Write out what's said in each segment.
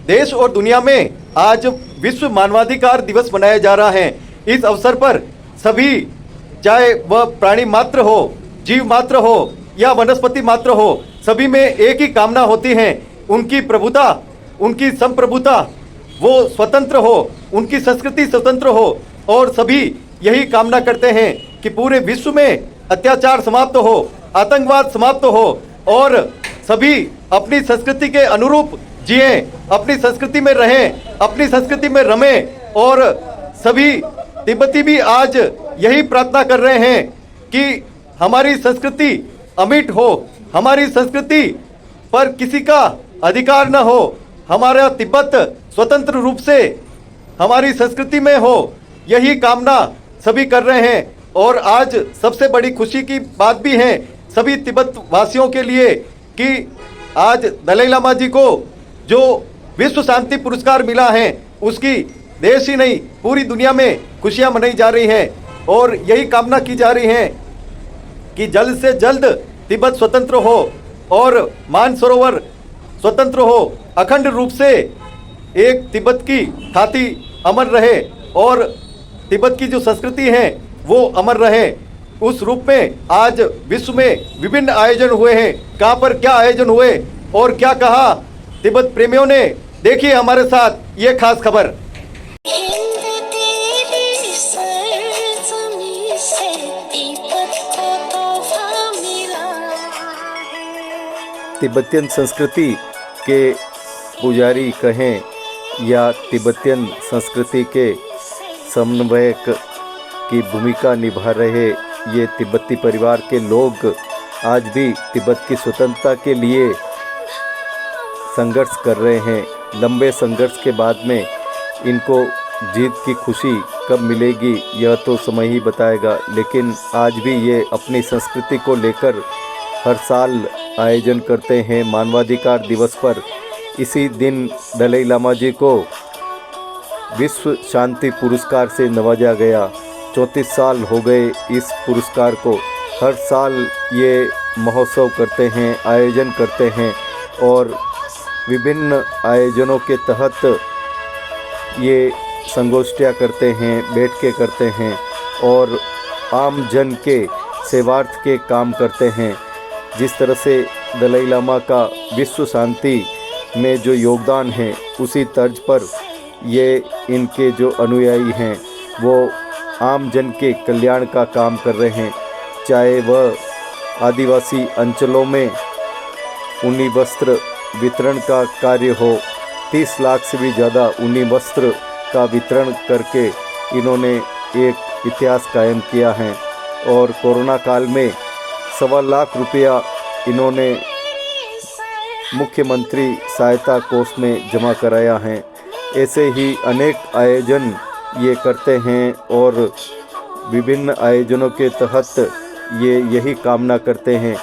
देश और दुनिया में आज विश्व मानवाधिकार दिवस मनाया जा रहा है। इस अवसर पर सभी, चाहे वह प्राणी मात्र हो, जीव मात्र हो या वनस्पति मात्र हो, सभी में एक ही कामना होती है, उनकी प्रभुता, उनकी संप्रभुता, वो स्वतंत्र हो, उनकी संस्कृति स्वतंत्र हो। और सभी यही कामना करते हैं कि पूरे विश्व में अत्याचार समाप्त हो, आतंकवाद समाप्त हो और सभी अपनी संस्कृति के अनुरूप जिएं, अपनी संस्कृति में रहें, अपनी संस्कृति में रमें। और सभी तिब्बती भी आज यही प्रार्थना कर रहे हैं कि हमारी संस्कृति अमिट हो, हमारी संस्कृति पर किसी का अधिकार न हो, हमारा तिब्बत स्वतंत्र रूप से हमारी संस्कृति में हो, यही कामना सभी कर रहे हैं। और आज सबसे बड़ी खुशी की बात भी है सभी तिब्बत वासियों के लिए कि आज दलाई लामा जी को जो विश्व शांति पुरस्कार मिला है, उसकी देश ही नहीं पूरी दुनिया में खुशियां मनाई जा रही हैं। और यही कामना की जा रही है कि जल्द से जल्द तिब्बत स्वतंत्र हो और मानसरोवर स्वतंत्र हो, अखंड रूप से एक तिब्बत की ख्याति अमर रहे और तिब्बत की जो संस्कृति है वो अमर रहे। उस रूप में आज विश्व में विभिन्न आयोजन हुए हैं। कहाँ पर क्या आयोजन हुए और क्या कहा तिब्बत प्रेमियों ने, देखिए हमारे साथ ये खास खबर। तिब्बतियन संस्कृति के पुजारी कहें या तिब्बतियन संस्कृति के समन्वयक की भूमिका निभा रहे ये तिब्बती परिवार के लोग आज भी तिब्बत की स्वतंत्रता के लिए संघर्ष कर रहे हैं। लंबे संघर्ष के बाद में इनको जीत की खुशी कब मिलेगी यह तो समय ही बताएगा, लेकिन आज भी ये अपनी संस्कृति को लेकर हर साल आयोजन करते हैं। मानवाधिकार दिवस पर इसी दिन दलाई लामा जी को विश्व शांति पुरस्कार से नवाजा गया। 34 साल हो गए इस पुरस्कार को। हर साल ये महोत्सव करते हैं, आयोजन करते हैं और विभिन्न आयोजनों के तहत ये संगोष्ठियाँ करते हैं, बैठकें करते हैं और आम जन के सेवार्थ के काम करते हैं। जिस तरह से दलाई लामा का विश्व शांति में जो योगदान है, उसी तर्ज पर ये इनके जो अनुयायी हैं वो आम जन के कल्याण का काम कर रहे हैं। चाहे वह आदिवासी अंचलों में ऊनी वस्त्र वितरण का कार्य हो, 30 लाख से भी ज़्यादा ऊनी वस्त्र का वितरण करके इन्होंने एक इतिहास कायम किया है। और कोरोना काल में 1.25 लाख रुपया इन्होंने मुख्यमंत्री सहायता कोष में जमा कराया है। ऐसे ही अनेक आयोजन ये करते हैं और विभिन्न आयोजनों के तहत ये यही कामना करते हैं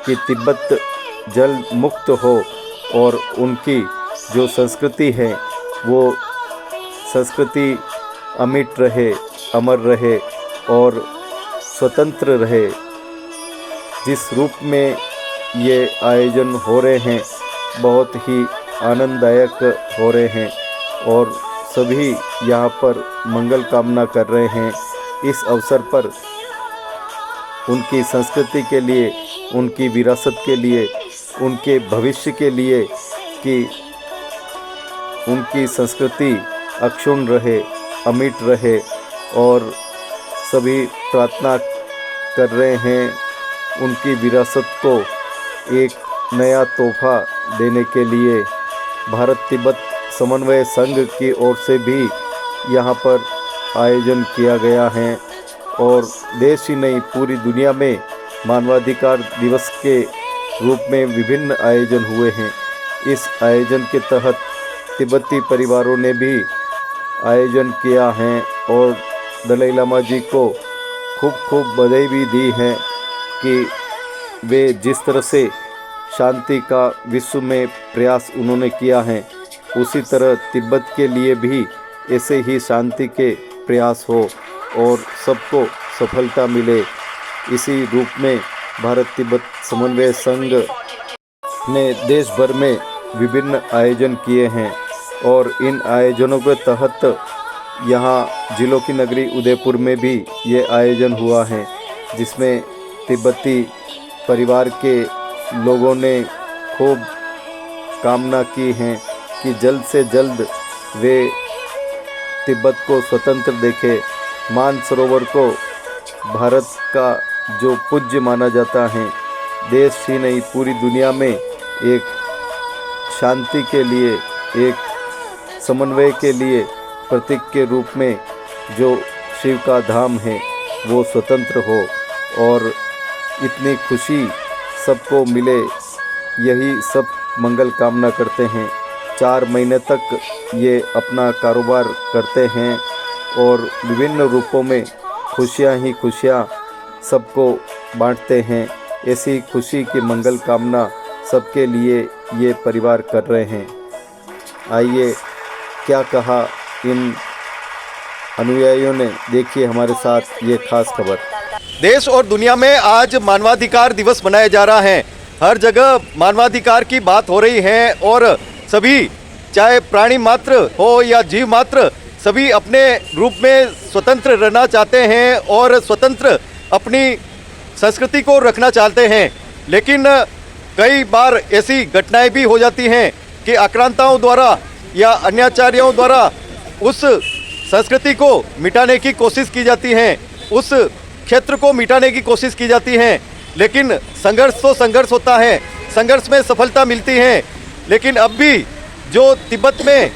कि तिब्बत जल्द मुक्त हो और उनकी जो संस्कृति है वो संस्कृति अमिट रहे, अमर रहे और स्वतंत्र रहे। जिस रूप में ये आयोजन हो रहे हैं बहुत ही आनंददायक हो रहे हैं और सभी यहाँ पर मंगल कामना कर रहे हैं। इस अवसर पर उनकी संस्कृति के लिए, उनकी विरासत के लिए, उनके भविष्य के लिए कि उनकी संस्कृति अक्षुण्ण रहे, अमिट रहे और सभी प्रार्थना कर रहे हैं उनकी विरासत को एक नया तोहफा देने के लिए। भारत तिब्बत समन्वय संघ की ओर से भी यहाँ पर आयोजन किया गया है और देश ही नहीं पूरी दुनिया में मानवाधिकार दिवस के रूप में विभिन्न आयोजन हुए हैं। इस आयोजन के तहत तिब्बती परिवारों ने भी आयोजन किया है और दलाई लामा जी को खूब खूब बधाई भी दी है कि वे जिस तरह से शांति का विश्व में प्रयास उन्होंने किया है, उसी तरह तिब्बत के लिए भी ऐसे ही शांति के प्रयास हो और सबको सफलता मिले। इसी रूप में भारत तिब्बत समन्वय संघ ने देश भर में विभिन्न आयोजन किए हैं और इन आयोजनों के तहत यहाँ जिलों की नगरी उदयपुर में भी ये आयोजन हुआ है, जिसमें तिब्बती परिवार के लोगों ने खूब कामना की हैं कि जल्द से जल्द वे तिब्बत को स्वतंत्र देखे। मानसरोवर को भारत का जो पूज्य माना जाता है, देश ही नहीं पूरी दुनिया में एक शांति के लिए, एक समन्वय के लिए प्रतीक के रूप में जो शिव का धाम है वो स्वतंत्र हो और इतनी खुशी सबको मिले, यही सब मंगल कामना करते हैं। 4 महीने तक ये अपना कारोबार करते हैं और विभिन्न रूपों में खुशियां ही खुशियां सबको बांटते हैं। ऐसी खुशी की मंगल कामना सबके लिए ये परिवार कर रहे हैं। आइए क्या कहा इन अनुयायियों ने, देखिए हमारे साथ ये खास खबर। देश और दुनिया में आज मानवाधिकार दिवस मनाया जा रहा है। हर जगह मानवाधिकार की बात हो रही है और सभी, चाहे प्राणी मात्र हो या जीव मात्र, सभी अपने रूप में स्वतंत्र रहना चाहते हैं और स्वतंत्र अपनी संस्कृति को रखना चाहते हैं। लेकिन कई बार ऐसी घटनाएं भी हो जाती हैं कि आक्रांताओं द्वारा या अन्याचारियों द्वारा उस संस्कृति को मिटाने की कोशिश की जाती है, उस क्षेत्र को मिटाने की कोशिश की जाती है। लेकिन संघर्ष तो संघर्ष होता है, संघर्ष में सफलता मिलती है। लेकिन अब भी जो तिब्बत में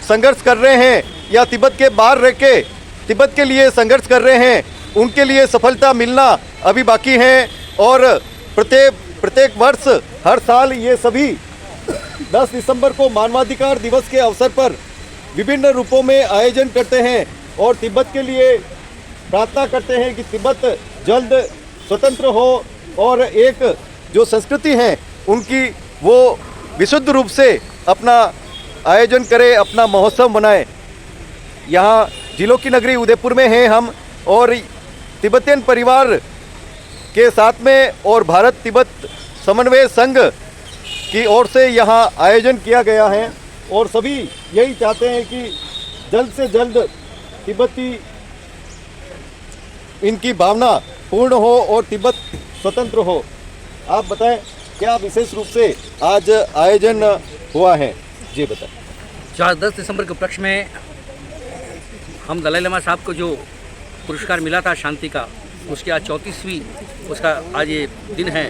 संघर्ष कर रहे हैं या तिब्बत के बाहर रह के तिब्बत के लिए संघर्ष कर रहे हैं, उनके लिए सफलता मिलना अभी बाकी है। और प्रत्येक वर्ष हर साल ये सभी 10 दिसंबर को मानवाधिकार दिवस के अवसर पर विभिन्न रूपों में आयोजन करते हैं और तिब्बत के लिए प्रार्थना करते हैं कि तिब्बत जल्द स्वतंत्र हो और एक जो संस्कृति है उनकी वो विशुद्ध रूप से अपना आयोजन करे, अपना महोत्सव मनाए। यहाँ जिलों की नगरी उदयपुर में हैं हम और तिब्बतियन परिवार के साथ में और भारत तिब्बत समन्वय संघ की ओर से यहाँ आयोजन किया गया है और सभी यही चाहते हैं कि जल्द से जल्द तिब्बती इनकी भावना पूर्ण हो और तिब्बत स्वतंत्र हो। आप बताएं क्या विशेष रूप से आज आयोजन हुआ है, जी बताएं। 10 दिसंबर के उपलक्ष्य में हम दलाई लामा साहब को जो पुरस्कार मिला था शांति का, उसकी आज 34वीं उसका आज ये दिन है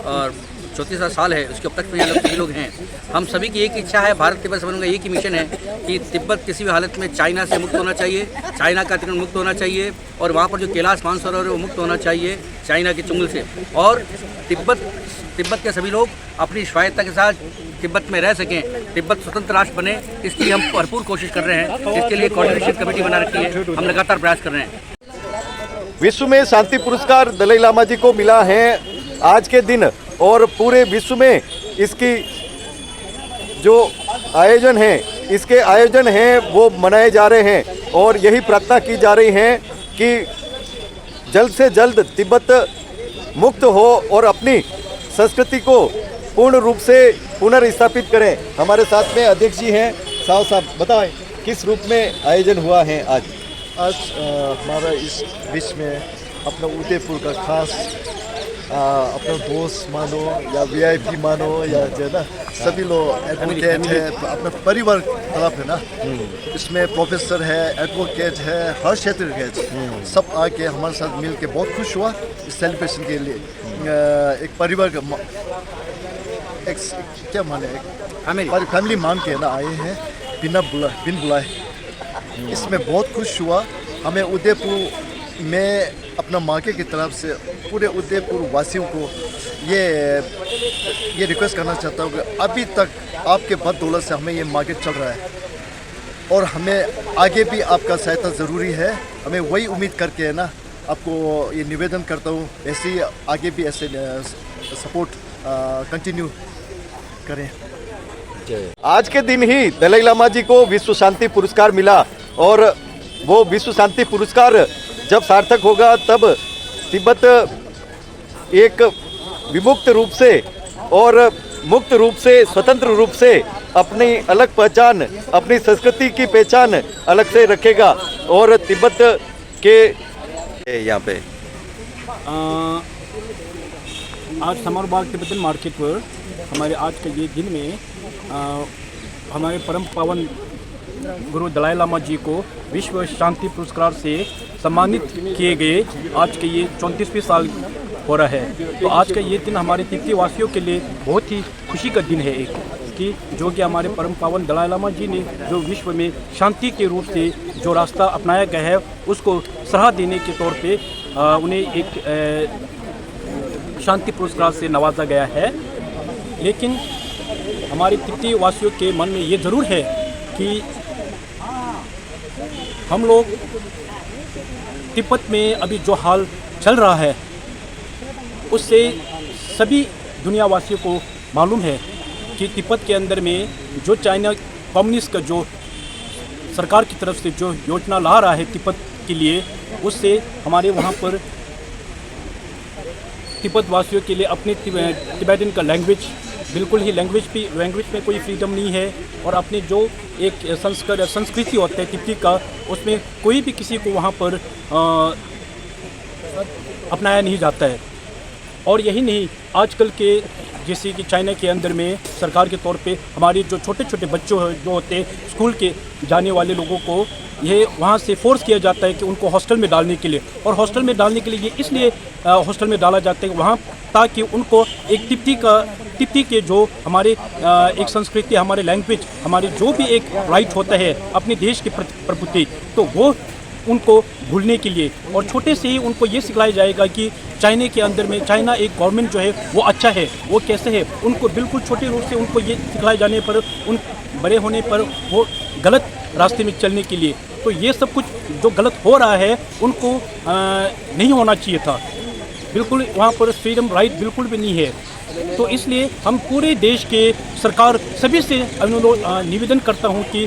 और 34वां साल है। उसके उपलक्ष्य में सभी लोग हैं। हम सभी की एक इच्छा है, भारत तिब्बत संबंध का एक ही मिशन है कि तिब्बत किसी भी हालत में चाइना से मुक्त होना चाहिए, चाइना का अतिक्रमण मुक्त होना चाहिए और वहाँ पर जो कैलाश मानसरोवर है वो मुक्त होना चाहिए चाइना के चुंगल से। और तिब्बत के सभी लोग अपनी स्वायत्तता के साथ तिब्बत में रह सकें, तिब्बत स्वतंत्र राष्ट्र बने, इसलिए हम भरपूर कोशिश कर रहे हैं। इसके लिए कोऑर्डिनेशन कमेटी बना रखी है, हम लगातार प्रयास कर रहे हैं। विश्व में शांति पुरस्कार दलाई लामा जी को मिला है आज के दिन और पूरे विश्व में इसकी जो आयोजन है, इसके आयोजन हैं वो मनाए जा रहे हैं और यही प्रार्थना की जा रही है कि जल्द से जल्द तिब्बत मुक्त हो और अपनी संस्कृति को पूर्ण रूप से पुनर्स्थापित करें। हमारे साथ में अध्यक्ष जी हैं, साहब बताएं किस रूप में आयोजन हुआ है आज? आज हमारा इस बीच में अपना उदयपुर का खास अपना दोस्त मानो या वीआईपी मानो या जो है ना, सभी लोग एडवोकेट है, अपना परिवार तरफ है ना, इसमें प्रोफेसर है, एडवोकेट है, हर क्षेत्र के सब आके हमारे साथ मिल के बहुत खुश हुआ इस सेलिब्रेशन के लिए। एक परिवार का एक क्या माने एक फैमिली मान के ना आए हैं बिन बुलाए। इसमें बहुत खुश हुआ। हमें उदयपुर में अपना मार्केट की तरफ से पूरे उदयपुर वासियों को ये रिक्वेस्ट करना चाहता हूँ कि अभी तक आपके बदौलत से हमें ये मार्केट चल रहा है और हमें आगे भी आपका सहायता ज़रूरी है। हमें वही उम्मीद करके है ना आपको ये निवेदन करता हूँ, ऐसे ही आगे भी ऐसे सपोर्ट कंटिन्यू करें। आज के दिन ही दलाई लामा जी को विश्व शांति पुरस्कार मिला और वो विश्व शांति पुरस्कार जब सार्थक होगा तब तिब्बत एक विमुक्त रूप से और मुक्त रूप से, स्वतंत्र रूप से अपनी अलग पहचान, अपनी संस्कृति की पहचान अलग से रखेगा। और तिब्बत के यहाँ पे आज समरबाग तिब्बतन मार्केट पर हमारे आज के ये दिन में हमारे परम पावन गुरु दलाई लामा जी को विश्व शांति पुरस्कार से सम्मानित किए गए। आज के ये 34वें साल हो रहा है। तो आज का ये दिन हमारे तिब्बती वासियों के लिए बहुत ही खुशी का दिन है, एक कि जो कि हमारे परम पावन दलाई लामा जी ने जो विश्व में शांति के रूप से जो रास्ता अपनाया गया है उसको सराह देने के तौर पे उन्हें एक शांति पुरस्कार से नवाजा गया है। लेकिन हमारे तिब्बती वासियों के मन में ये ज़रूर है कि हम लोग तिब्बत में अभी जो हाल चल रहा है उससे सभी दुनिया वासियों को मालूम है कि तिब्बत के अंदर में जो चाइना कम्युनिस्ट का जो सरकार की तरफ से जो योजना ला रहा है तिब्बत के लिए, उससे हमारे वहाँ पर तिब्बत वासियों के लिए अपने तिब्बतन का लैंग्वेज बिल्कुल ही लैंग्वेज में कोई फ्रीडम नहीं है। और अपने जो एक संस्कृति होता है तिब्बती का, उसमें कोई भी किसी को वहाँ पर अपनाया नहीं जाता है। और यही नहीं, आजकल के जैसे कि चाइना के अंदर में सरकार के तौर पे हमारे जो छोटे छोटे बच्चों जो होते हैं स्कूल के जाने वाले लोगों को ये वहाँ से फोर्स किया जाता है कि उनको हॉस्टल में डालने के लिए। और हॉस्टल में डालने के लिए ये इसलिए हॉस्टल में डाला जाता है वहाँ ताकि उनको एक तिब्बती के जो हमारे एक संस्कृति, हमारे लैंग्वेज, हमारे जो भी एक राइट होता है अपने देश के प्रति, तो वो उनको भूलने के लिए। और छोटे से ही उनको ये सिखाया जाएगा कि चाइना के अंदर में चाइना एक गवर्नमेंट जो है वो अच्छा है, वो कैसे है। उनको बिल्कुल छोटे रूप से उनको ये सिखाए जाने पर उन बड़े होने पर वो गलत रास्ते में चलने के लिए, तो ये सब कुछ जो गलत हो रहा है उनको नहीं होना चाहिए था। बिल्कुल वहाँ पर फ्रीडम राइट बिल्कुल भी नहीं है। तो इसलिए हम पूरे देश के सरकार सभी से निवेदन करता हूँ कि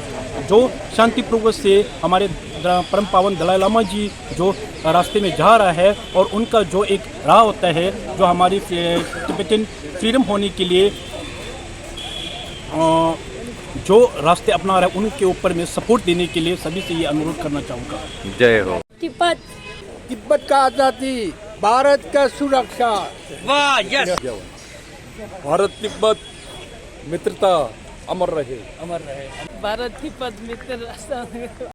जो शांतिपूर्वक से हमारे परम पावन दलाई लामा जी जो रास्ते में जा रहा है और उनका जो एक राह होता है जो हमारी तिब्बतन फ्रीडम होने के लिए जो रास्ते अपना रहा है उनके ऊपर में सपोर्ट देने के लिए सभी से ये अनुरोध करना चाहूँगा। जय हो। तिब्बत का आज़ादी, भारत का सुरक्षा। वाह, यस। भारत तिब्बत मित्रता अमर रहे। भारत तिब्बत मित्रता।